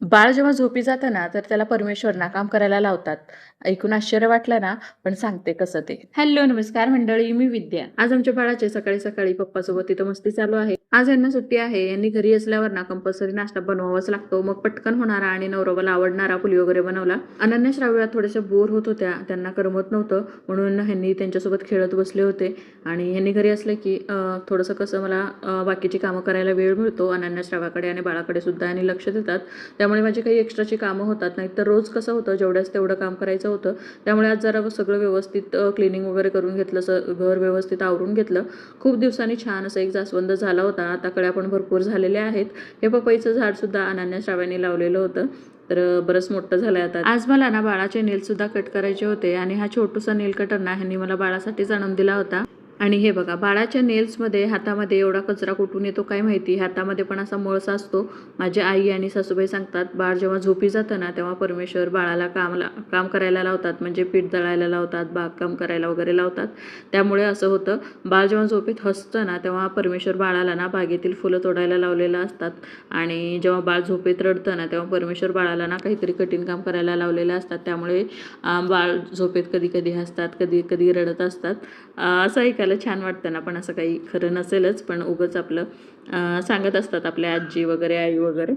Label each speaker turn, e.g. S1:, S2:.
S1: बाळ जेव्हा झोपी जातं ना, तर त्याला परमेश्वर ना काम करायला लावतात. ऐकून आश्चर्य वाटलं ना, पण सांगते कसं ते. हॅलो, नमस्कार मंडळी, मी विद्या. आज आमच्या बाळाचे सकाळी-सकाळी पप्पासोबत तिथं मस्ती चालू आहे. आज यांना सुट्टी आहे. यांनी घरी असल्यावर ना कंपल्सरी नाश्ता बनवावाच लागतो. मग पटकन होणारा आणि नवरोबाला आवडणारा पुलियोगरे बनवला. अनन्या श्राव्या थोड्याशा बोर होत होत्या. त्यांना करमत नव्हतं, म्हणून ह्यांनी त्यांच्यासोबत खेळत बसले होते. आणि ह्यांनी घरी असले की थोडंसं कसं मला बाकीची कामं करायला वेळ मिळतो. अनन्या श्राव्याकडे आणि बाळाकडे सुद्धा आणि लक्ष देतात. त्यामुळे माझी काही एक्स्ट्राची कामं होतात. नाही तर रोज कसं होतं, जेवढ्याच तेवढं काम करायचं होतं. त्यामुळे आज जरा सगळं व्यवस्थित क्लिनिंग वगैरे करून घेतलं, घर व्यवस्थित आवरून घेतलं. खूप दिवसांनी छान असं एक जास्वंद झाला होता. आता कळ्या पण भरपूर झालेल्या आहेत. हे पपईचं झाडसुद्धा अनन्या श्राव्याने लावलेलं होतं, तर बरंच मोठं झालं आहे आता. आज मला ना बाळाचे नेलसुद्धा कट करायचे होते आणि हा छोटूसा नेल कटर ना ह्यांनी मला बाळासाठीच आणून दिला होता. आणि हे बघा, बाळाच्या नेल्समध्ये हातामध्ये एवढा कचरा कुठून येतो काय माहिती. हातामध्ये पण असा मळसा असतो. माझी आई आणि सासूबाई सांगतात, बाळ जेव्हा झोपी जातं ना, तेव्हा परमेश्वर बाळाला काम करायला लावतात. म्हणजे पीठ दळायला लावतात, बागकाम करायला वगैरे लावतात. त्यामुळे असं होतं, बाळ जेव्हा झोपेत हसतं ना, तेव्हा परमेश्वर बाळाला ना बागेतील फुलं तोडायला लावलेलं असतात. आणि जेव्हा बाळ झोपेत रडतं ना, तेव्हा परमेश्वर बाळाला ना काहीतरी कठीण काम करायला लावलेलं असतात. त्यामुळे बाळ झोपेत कधी कधी हसतात, कधी कधी रडत असतात. असं ऐकायला छान वाटतं ना, पण असं काही खरं नसेलच, पण उगंच आपलं सांगत असतात आपल्या आजी वगैरे, आई वगैरे.